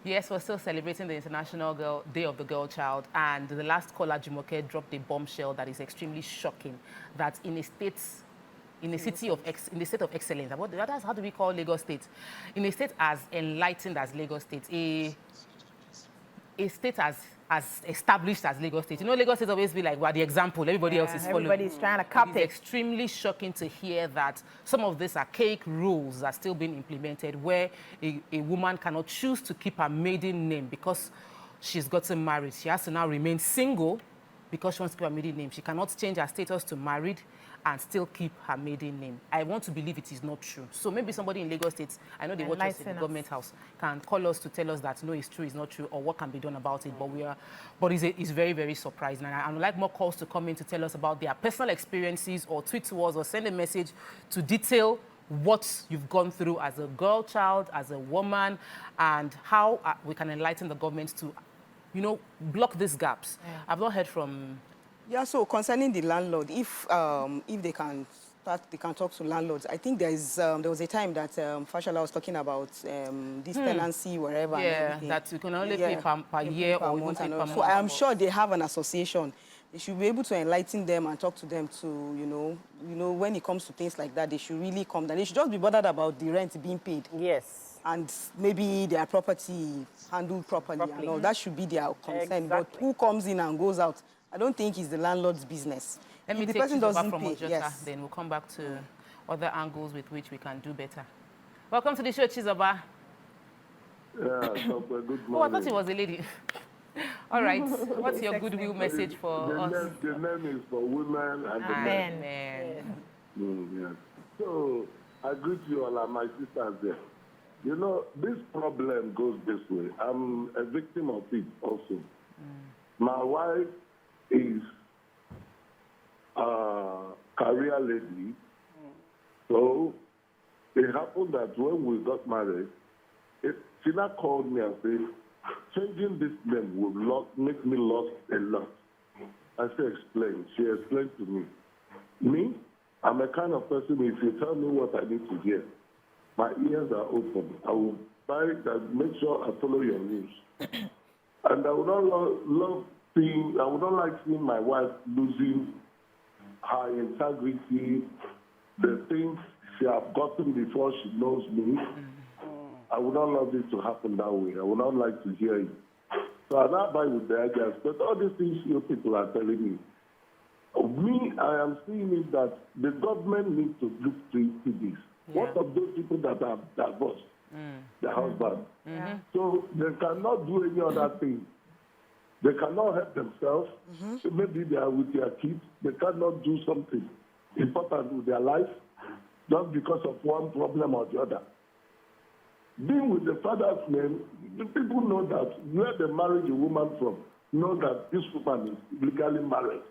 Yes, we're still celebrating the International Day of the Girl Child, and the last caller, Jumoke, dropped a bombshell that is extremely shocking. That in a state, in a city of, in the state of excellence, how do we call Lagos State? In a state as enlightened as Lagos State, a state as established as Lagos State. You know, Lagos State always be like, well, the example, everybody else is following. Everybody's trying to copy. It's extremely shocking to hear that some of these archaic rules are still being implemented, where a woman cannot choose to keep her maiden name because she's gotten married. She has to now remain single because she wants to keep her maiden name. She cannot change her status to married and still keep her maiden name. I want to believe it is not true. So maybe somebody in Lagos State, I know they watch us in the government house, can call us to tell us that no, it's true, it's not true, or what can be done about it. But it's very, very surprising. And I would like more calls to come in to tell us about their personal experiences, or tweet to us, or send a message to detail what you've gone through as a girl child, as a woman, and how we can enlighten the government to, you know, block these gaps. Yeah. I've not heard from... Yeah, so concerning the landlord, if they can talk to landlords. I think there was a time that Fashola was talking about this tenancy wherever. Yeah, that you can only pay per year or even pay per month. So I am sure they have an association. They should be able to enlighten them and talk to them to, you know, when it comes to things like that, they should really come down. They should just be bothered about the rent being paid. Yes. And maybe their property handled properly. And all. That should be their concern. Exactly. But who comes in and goes out, I don't think it's the landlord's business. Let me take you over from Ojota, then we'll come back to other angles with which we can do better. Welcome to the show, Chizoba. Yeah, good morning. Oh, I thought it was a lady. All right, what's your goodwill message for us? The name is for women and the men. Yes. So, I greet you all and my sisters there. You know, this problem goes this way. I'm a victim of it also. My wife is a career lady. So it happened that when we got married, she now called me and said, changing this name will make me lost a lot. I said, explain. She explained to me. Me, I'm a kind of person, if you tell me what I need to hear, my ears are open. I will make sure I follow your rules. And I would not I would not like seeing my wife losing her integrity, the things she has gotten before she knows me. I would not love it to happen that way. I would not like to hear it. So I now buy with the ideas. But all these things you people are telling me, I am seeing it that the government needs to look into this. Yeah. What of those people that are divorced, their husband? So they cannot do any other thing. They cannot help themselves. Maybe they are with their kids. They cannot do something important with their life just because of one problem or the other. Being with the father's name, the people know that where they married a woman from, know that this woman is legally married.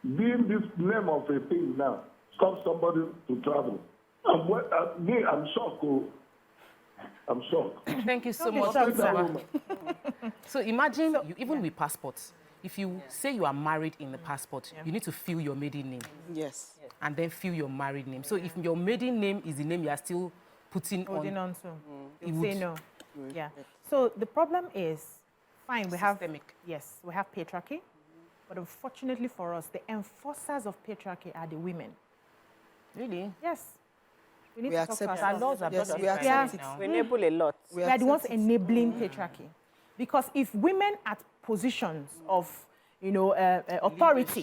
Being this name of a thing now stops somebody to travel. I'm shocked. I'm shocked. Thank you so much. So imagine, even with passports, if you say you are married in the passport, you need to fill your maiden name. Yes. And then fill your married name. So if your maiden name is the name you are still holding on to, you say no. Yeah. So the problem is, fine, we have patriarchy, but unfortunately for us, the enforcers of patriarchy are the women. Really? Yes. We need to talk accept our laws are we enable a lot. We are the ones enabling patriarchy. Because if women at positions of, authority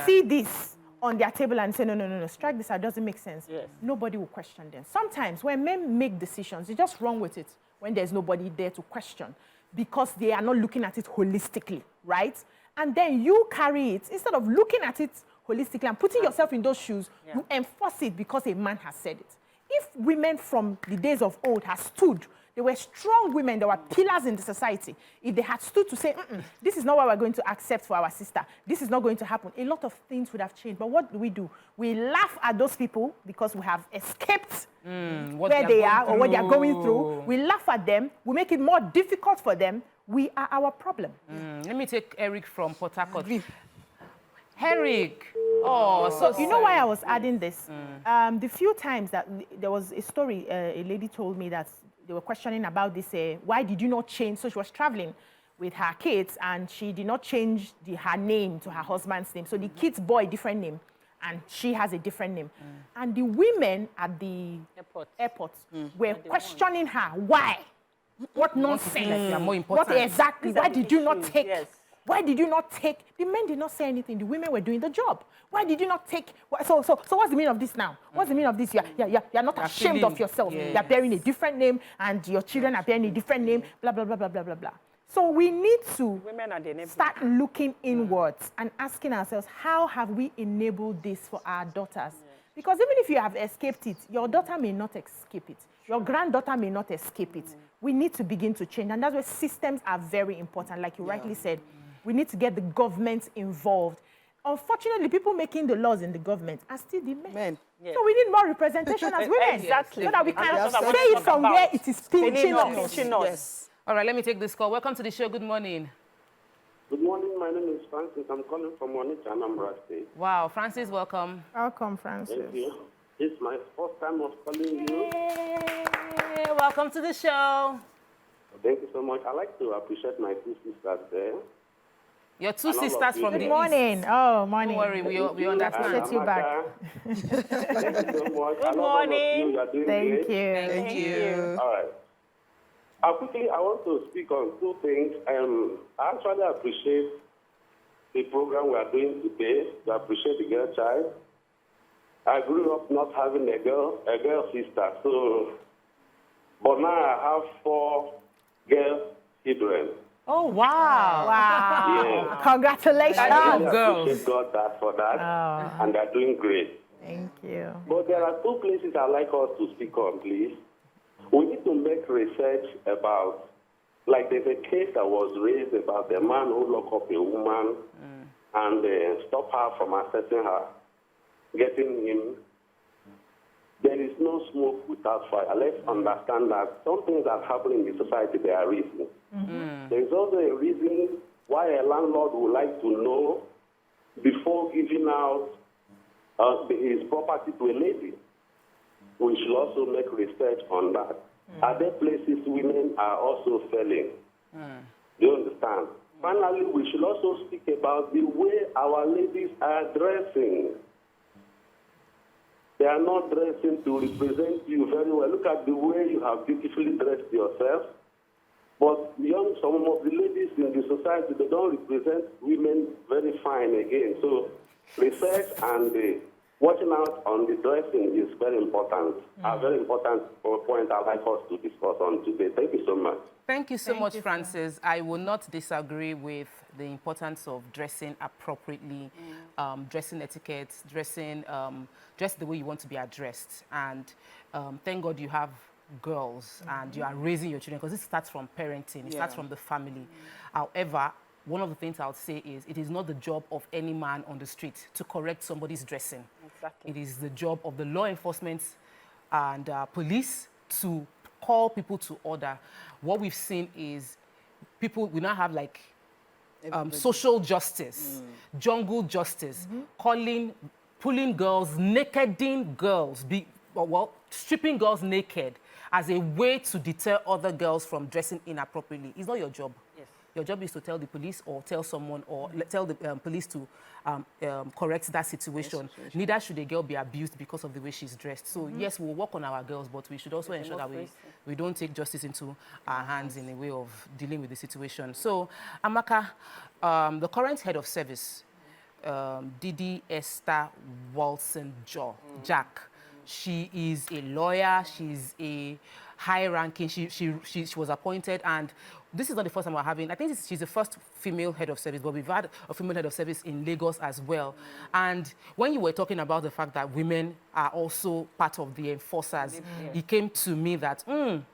see this on their table and say, no, strike this out, doesn't make sense, nobody will question them. Sometimes when men make decisions, they just run with it when there's nobody there to question because they are not looking at it holistically, right? And then you carry it, instead of looking at it holistically and putting yourself in those shoes, you enforce it because a man has said it. If women from the days of old had stood, they were strong women, they were pillars in the society. If they had stood to say, this is not what we're going to accept for our sister, this is not going to happen, a lot of things would have changed. But what do? We laugh at those people because we have escaped where they are or what they are going through. We laugh at them, we make it more difficult for them. We are our problem. Let me take Eric from Port Harcourt. Eric. So you know why I was adding this? The few times that there was a story, a lady told me that they were questioning about this, why did you not change? So she was traveling with her kids, and she did not change her name to her husband's name. So the kids bore a different name, and she has a different name. And the women at the airport were questioning her, why? What nonsense? Like you are more important. What exactly? Why did you not take? Yes. Why did you not take? The men did not say anything. The women were doing the job. Why did you not take? So what's the meaning of this now? What's the meaning of this? You're not ashamed of yourself. Yes. You're bearing a different name, and your children are bearing a different name. Blah blah blah blah blah blah blah. So we need to start looking inwards and asking ourselves, how have we enabled this for our daughters? Because even if you have escaped it, your daughter may not escape it. Your granddaughter may not escape it. We need to begin to change. And that's why systems are very important. Like you rightly said, we need to get the government involved. Unfortunately, people making the laws in the government are still the men. Yes. So we need more representation as women. Exactly. So that we can say it from where it is pinching us. Yes. All right, let me take this call. Welcome to the show. Good morning. Good morning. My name is Francis. I'm calling from Onitsha, Anambra State. Wow, Francis, welcome. Welcome, Francis. Thank you. It's my first time of calling you. Yay. Welcome to the show. Thank you so much. I'd like to appreciate my two sisters there. Your two sisters from the Good morning. Oh, morning. Don't worry, we understand. Get you back. Thank you so much. Good morning. Thank you. Thank you. All right. Quickly, I want to speak on two things. I actually appreciate the program we are doing today. I appreciate the girl child. I grew up not having a girl sister, but now I have 4 girl children. Oh, wow. Wow. Yeah. Congratulations. I really appreciate God for that, and they're doing great. Thank you. But there are 2 places I'd like us to speak on, please. We need to make research about, like there's a case that was raised about the man who locked up a woman and stopped her from accessing her, getting him. There is no smoke without fire. Let's understand that some things that happen in the society, there are reasons. There is also a reason why a landlord would like to know before giving out his property to a lady. We should also make research on that. Are there places women are also failing? Do you understand? Finally, we should also speak about the way our ladies are dressing. They are not dressing to represent you very well. Look at the way you have beautifully dressed yourself. But beyond some of the ladies in the society, they don't represent women very fine again. So research and watching out on the dressing is very important. A very important point I'd like us to discuss on today. Thank you so much. Thank you so much, Francis. I will not disagree with the importance of dressing appropriately, dressing etiquette, dress the way you want to be addressed. And thank God you have girls and you are raising your children, because it starts from parenting, it starts from the family. However, one of the things I'll say is it is not the job of any man on the street to correct somebody's dressing. Exactly. It is the job of the law enforcement and police to call people to order. What we've seen is we now have like social justice, jungle justice, pulling girls, nakeding girls, stripping girls naked as a way to deter other girls from dressing inappropriately. It's not your job. Yes. Your job is to tell the police or tell someone or tell the police to correct that situation. Neither should a girl be abused because of the way she's dressed. So yes, we'll work on our girls, but we should also ensure that we don't take justice into our hands in a way of dealing with the situation. So Amaka, the current head of service, Didi Esther Walson-Jack, she is a lawyer, she's a high-ranking, she was appointed, and this is not the first time we're having, I think she's the first female head of service, but we've had a female head of service in Lagos as well. And when you were talking about the fact that women are also part of the enforcers, it came to me that,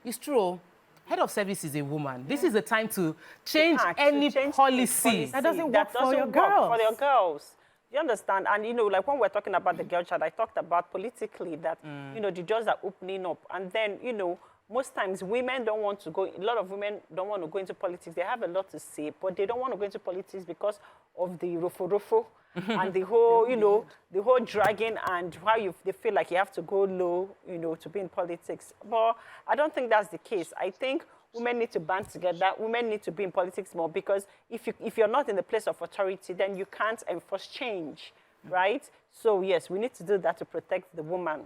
it's true. Head of service is a woman. This is the time to change any policy. That doesn't work for your girls. You understand? And, you know, like when we're talking about the girl child, I talked about politically that, you know, the judges are opening up. And then, you know, most times women don't want to go, a lot of women don't want to go into politics. They have a lot to say, but they don't want to go into politics because of the rofo and the whole, you know, the whole dragging and how they feel like you have to go low, you know, to be in politics. But I don't think that's the case. I think women need to band together. Women need to be in politics more, because if you're not in the place of authority, then you can't enforce change, right? So yes, we need to do that to protect the woman.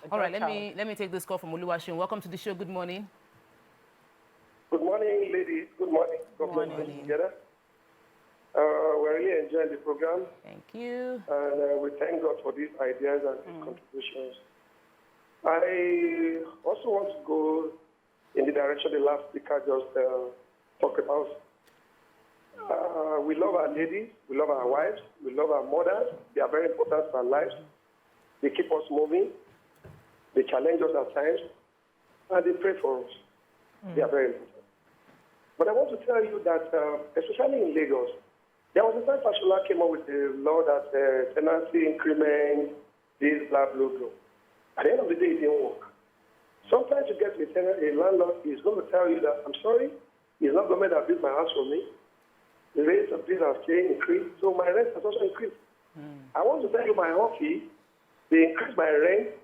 All right, let me take this call from Oluwaseun. Welcome to the show. Good morning. Good morning, ladies. Good morning. Good morning. Together. We're really enjoying the program. Thank you. And we thank God for these ideas and these contributions. I also want to go in the direction the last speaker just talked about. We love our ladies, we love our wives, we love our mothers. They are very important to our lives. They keep us moving. They challenge us at times. And they pray for us. They are very important. But I want to tell you that, especially in Lagos, there was a time Fashola came up with a law that tenancy increment, this, blah, blah, blah. At the end of the day, it didn't work. Sometimes you get a landlord is going to tell you that, I'm sorry, it's not government that built my house for me. The rates of bills have increased, so my rent has also increased. I want to tell you my office, they increased my rent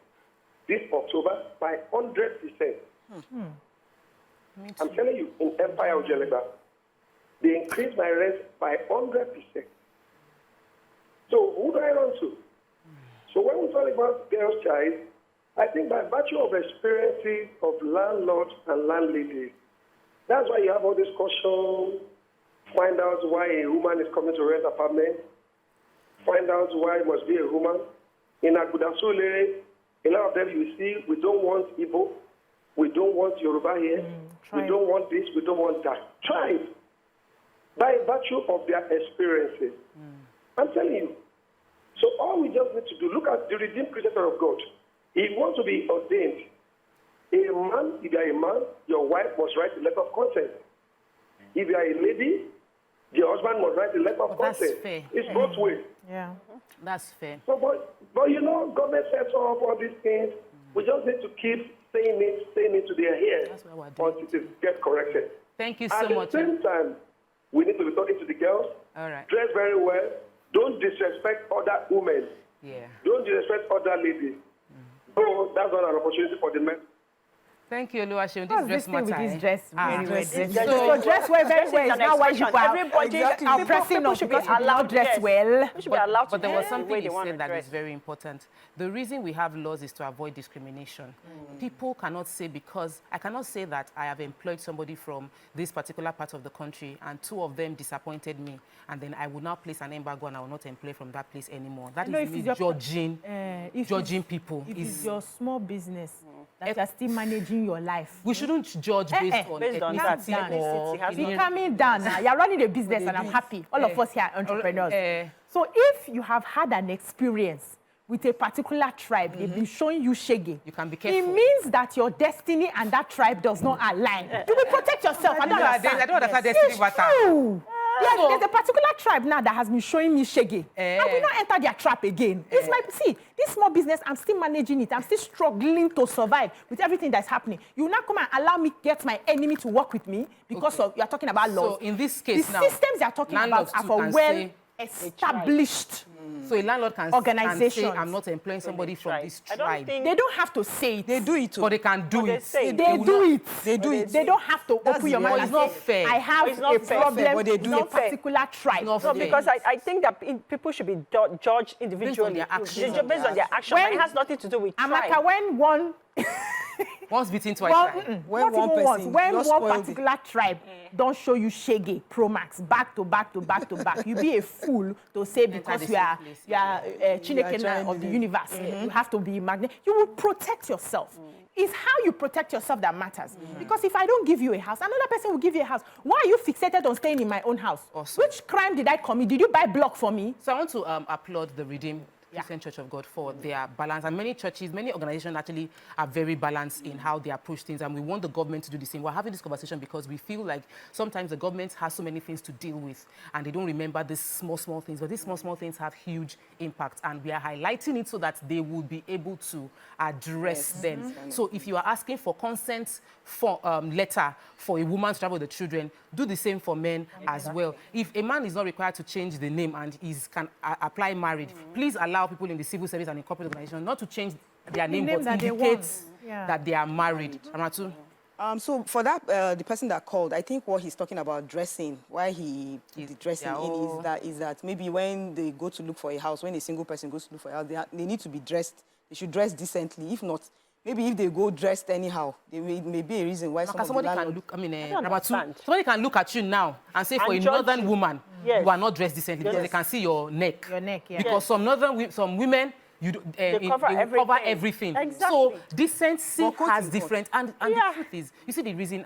this October by 100%. I'm telling you, in Empire of Jeleba, they increased my rent by 100%. So who do I run to? So when we talk about girls' child, I think by virtue of experiences of landlords and landladies, that's why you have all this caution, find out why a woman is coming to rent apartment, find out why it must be a woman. In Agudasule, a lot of them you see, we don't want Igbo, we don't want Yoruba here, we don't want this, we don't want that. Try it. By virtue of their experiences. I'm telling you. So all we just need to do, look at the redeemed creator of God. If you want to be ordained, a man, if you are a man, your wife must write a letter of consent. If you are a lady, your husband must write a letter of consent. That's fair. It's both ways. Yeah. That's fair. So, but you know, government sets up all these things. We just need to keep saying it to their ears That's what we're doing. until it gets corrected. Thank you so much. At the same time, we need to be talking to the girls. All right. Dress very well. Don't disrespect other women. Yeah. Don't disrespect other ladies. So that's not an opportunity for the men. Thank you, Oluwaseun. What's This this thing with dress this dress? So So dress well, very well. It's not why you Everybody, are pressing people us should be because you allowed don't dress yes. well. People should be allowed to But there was dress the something way you they want said to that dress. is very important. The reason we have laws is to avoid discrimination. People cannot say, because I cannot say that I have employed somebody from this particular part of the country and two of them disappointed me, and then I will now place an embargo and I will not employ from that place anymore. That is me judging people. If it's your small business that you're still managing your life. We shouldn't judge based on Based on ethnicity that, or ethnicity. Be calming down now. You're running a business and I'm happy. All of us here are entrepreneurs. So if you have had an experience with a particular tribe, they've been showing you shaggy. You can be careful. It means that your destiny and that tribe does not align. You will protect yourself. I don't understand. destiny It's true. Yes, there's a particular tribe now that has been showing me shaggy. I will not enter their trap again. It's my, see, this small business, I'm still managing it. I'm still struggling to survive with everything that's happening. You will not come and allow me get my enemy to work with me because of, you're talking about laws. So in this case the now, systems you're talking about are for well-established so a landlord can organizations. say, I'm not employing somebody from this tribe. They don't have to say it. They do it too. But they can do it. They do it. They do it. They don't have to open your mouth it's and not say, fair. I have It's not a fair. problem But they do with it. a particular tribe. Not No, fair. because I think that people should be judged individually. their actions. Based on their actions. When- It has nothing to do with Amaka, tribe. when one Once beaten, twice Well, shy. When not one even once. person When just one spoiled it. particular tribe don't show you shaggy, Pro Max, back to back to back to back, you be a fool to say because the you are same place. you are Chinekena trying of to the do- universe. You have to be magnet. You will protect yourself. It's how you protect yourself that matters. Because if I don't give you a house, another person will give you a house. Why are you fixated on staying in my own house? Awesome. Which crime did I commit? Did you buy block for me? So I want to applaud the Redeem Christian Church of God for their balance. And many churches, many organizations actually are very balanced in how they approach things. And we want the government to do the same. We're having this conversation because we feel like sometimes the government has so many things to deal with and they don't remember these small things. But these small things have huge impact. And we are highlighting it so that they will be able to address them. So if you are asking for consent for letter for a woman to travel with the children, do the same for men as well. If a man is not required to change the name and can apply married, please allow people in the civil service and in corporate organizations not to change their name, but indicates that they are married. Ramatu? So for that, the person that called, I think what he's talking about dressing, why the dressing is that maybe when they go to look for a house, when a single person goes to look for a house, they need to be dressed. They should dress decently. If not, maybe if they go dressed anyhow, there may be a reason why somebody can look. I mean, somebody can look at you now and say, for a northern woman, you are not dressed decently because they can see your neck. Your neck, yeah. Because some women. They cover everything. Exactly. So decency has different, and the truth is, you see the reason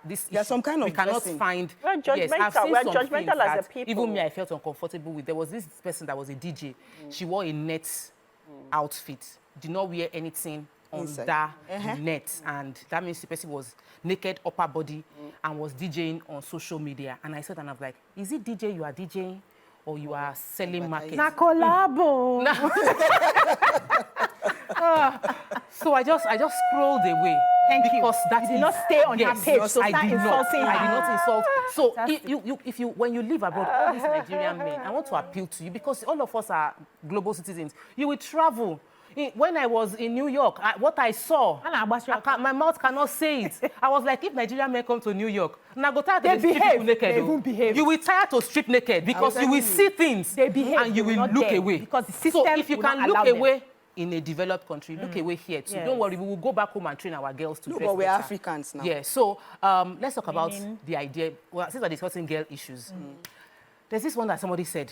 this issue, some kind of we cannot dressing. find. We're judgmental. We're judgmental as a people. Even me, I felt uncomfortable with. There was this person that was a DJ. She wore a net outfit. Did not wear anything on that net, and that means the person was naked, upper body, and was DJing on social media. And I said, and I was like, is it DJ you are DJing? Or you are selling market. Na collabo. So I just scrolled away. Thank you. Because that you did not stay on her page. So I did not. I did not insult. So when you live abroad, all these Nigerian men, I want to appeal to you because all of us are global citizens. You will travel. When I was in New York, what I saw, my mouth cannot say it. I was like, if Nigerian men come to New York, now go tired to strip people naked. They won't behave. You will tire to strip naked because you will see things and you will look away. Because the system so if you can look away in a developed country, look away here too. Don't worry, we will go back home and train our girls to dress but we're better. Africans now. Yeah, so let's talk about the idea. Well, since we're discussing girl issues, there's this one that somebody said.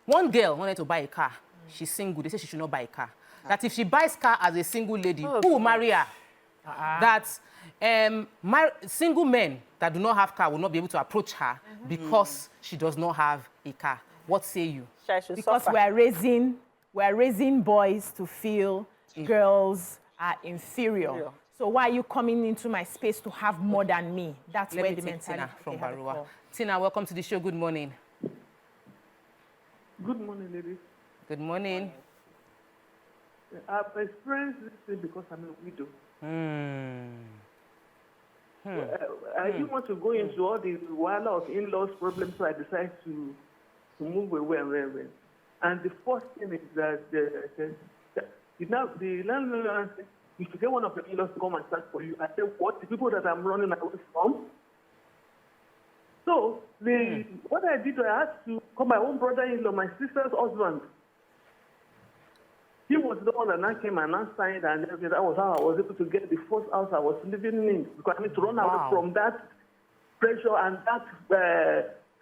One girl wanted to buy a car. She's single. They say she should not buy a car. That if she buys car as a single lady, who will marry her? That single men that do not have car will not be able to approach her because she does not have a car. What say you? Because we're raising boys to feel girls are inferior. So why are you coming into my space to have more than me? That's where the mentality Tina from Barua. Tina, welcome to the show. Good morning. Good morning, ladies. Good morning. I've experienced this thing because I'm a widow. I didn't want to go into all the wala of in-laws problems, so I decided to move away and away. And the first thing is that the landlord said, if you get one of the in-laws to come and start for you, I said, what? The people that I'm running away from? So what I did, I had to call my own brother-in-law, my sister's husband. He was the one that now came and now signed, and everything. That was how I was able to get the first house I was living in, because I need to run away from that pressure and that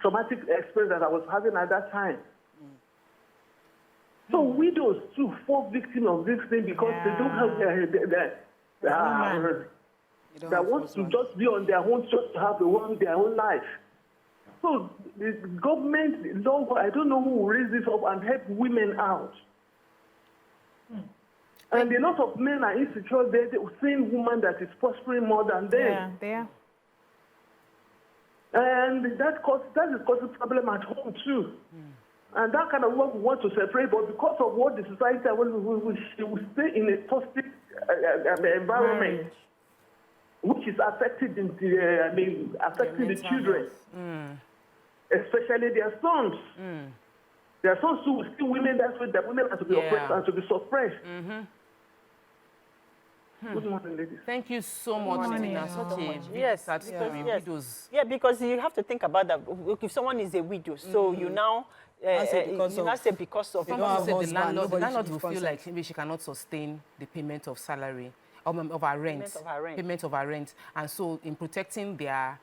traumatic experience that I was having at that time. So widows too fall victim of this thing because they don't have that wants to just be on their own, just to have their own life. So the government, the law, I don't know who will raise this up and help women out. And a lot of men are insecure. They're seeing women that is prospering more than them. Yeah, they are. And that is causing problem at home too. And that kind of work we want to separate, but because of what the society, we will stay in a toxic environment, which is affecting the children, especially their sons. Their sons who will still women. That's why the women are to be oppressed and to be suppressed. Good morning, ladies. Thank you so much, Tina. Such a sad story. Widows. Yeah, because you have to think about that. If someone is a widow, so you now say because of the landlord will feel like maybe she cannot sustain the payment of salary of her rent, payment of her rent, and so in protecting their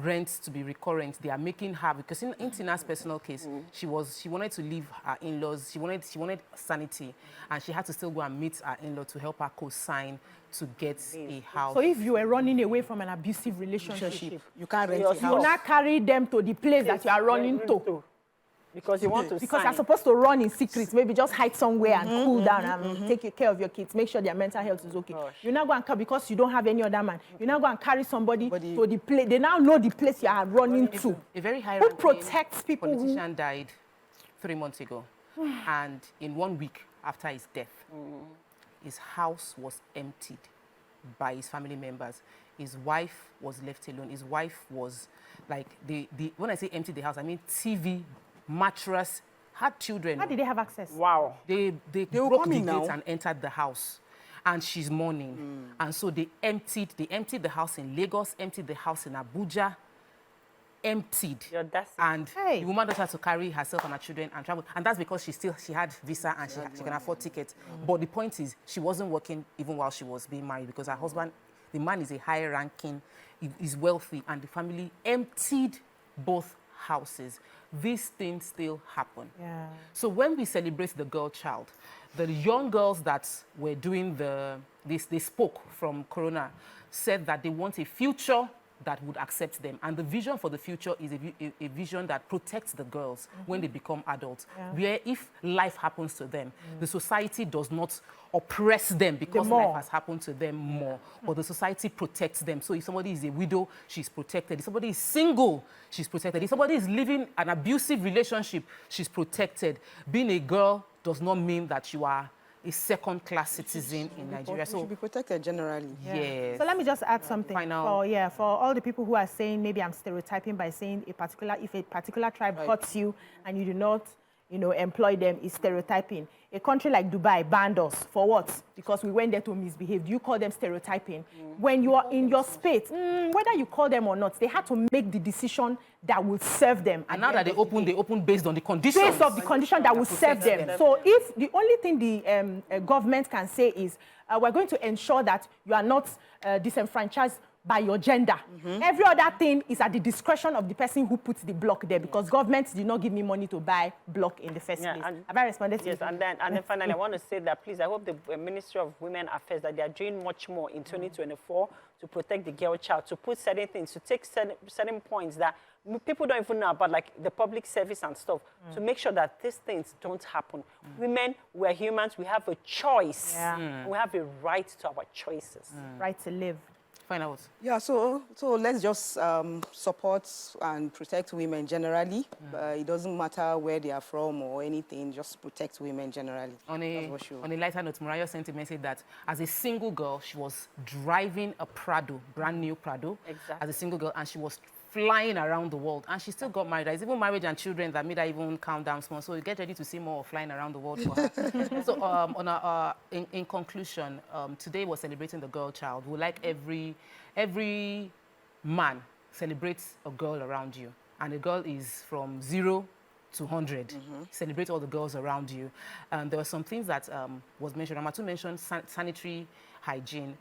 rent to be recurrent, they are making her, because in Tina's personal case, she wanted to leave her in-laws, she wanted sanity, and she had to still go and meet her in-law to help her co-sign to get a house. So if you were running away from an abusive relationship, you can't rent a house. You will not carry them to the place that you are running to. Because you want to Because sign. you're supposed to run in secret, maybe just hide somewhere and cool down and take care of your kids, make sure their mental health is okay. Gosh. You're not going to, because you don't have any other man, you're not going to carry somebody to the place. They now know the place you are running to. A very high Who protects people who... politician died 3 months ago. And in 1 week after his death, his house was emptied by his family members. His wife was left alone. His wife was like, when I say empty the house, I mean TV, mattress, had children. How did they have access? Wow. They broke the gates and entered the house. And she's mourning. And so they emptied the house in Lagos, emptied the house in Abuja, emptied. And the woman just had to carry herself and her children and travel. And that's because she had visa and she can afford tickets. But the point is, she wasn't working even while she was being married, because her husband, the man, is a high ranking, is wealthy, and the family emptied both houses. These things still happen. Yeah. So when we celebrate the girl child, the young girls that were doing they spoke from Corona, said that they want a future that would accept them. And the vision for the future is a vision that protects the girls when they become adults, where if life happens to them, the society does not oppress them because life has happened to them more, but the society protects them. So if somebody is a widow, she's protected. If somebody is single, she's protected. If somebody is living an abusive relationship, she's protected. Being a girl does not mean that you are a second-class citizen in Nigeria. So should be protected generally. Yes. So let me just add something. For all the people who are saying, maybe I'm stereotyping by saying if a particular tribe hurts you and you do not, employ them, is stereotyping. A country like Dubai banned us for what? Because we went there to misbehave. Do you call them stereotyping? When you are in your space, whether you call them or not, they had to make the decision that will serve them. And now that they open based on the conditions. Based on the condition that will serve them. So if the only thing the government can say is, we're going to ensure that you are not disenfranchised by your gender. Every other thing is at the discretion of the person who puts the block there, because government did not give me money to buy block in the first place. Have I responded to you? Yes, and then finally, I want to say that, please, I hope the Ministry of Women Affairs, that they are doing much more in 2024 to protect the girl child, to put certain things, to take certain points that people don't even know about, like the public service and stuff, to make sure that these things don't happen. Women, we're humans, we have a choice. We have a right to our choices. Right to live. Find out. Yeah, so let's just support and protect women generally. It doesn't matter where they are from or anything, just protect women generally. On a lighter note, Mariah sent a message that as a single girl, she was driving a Prado, brand new Prado, as a single girl, and she was flying around the world, and she still got married. There's even marriage and children that made her even calm down small. So you get ready to see more of flying around the world for her. So in conclusion, today we're celebrating the girl child. We like every man celebrates a girl around you, and a girl is from 0 to 100. Celebrate all the girls around you. And there were some things that was mentioned. Amatu mentioned sanitary hygiene.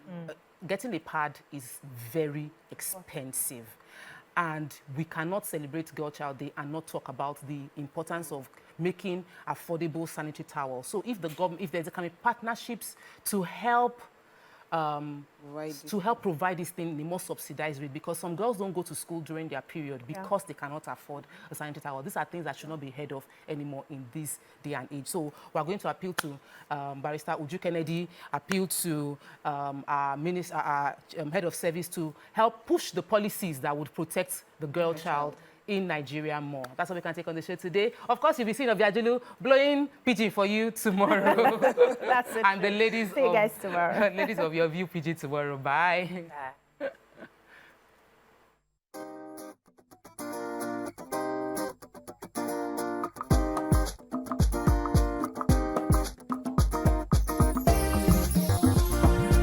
Getting a pad is very expensive. And we cannot celebrate Girl Child Day and not talk about the importance of making affordable sanitary towels. So if the government, if there's partnerships to help provide this thing in a more subsidized rate, because some girls don't go to school during their period because they cannot afford a sanitary towel. These are things that should not be heard of anymore in this day and age. So we're going to appeal to Barrister Uju Kennedy, appeal to our head of service to help push the policies that would protect the girl child in Nigeria more. That's what we can take on the show today. Of course, you'll be seeing Obiajulu blowing pidgin for you tomorrow. That's it. And the ladies see you guys tomorrow. ladies of your view pidgin tomorrow. Bye. Bye.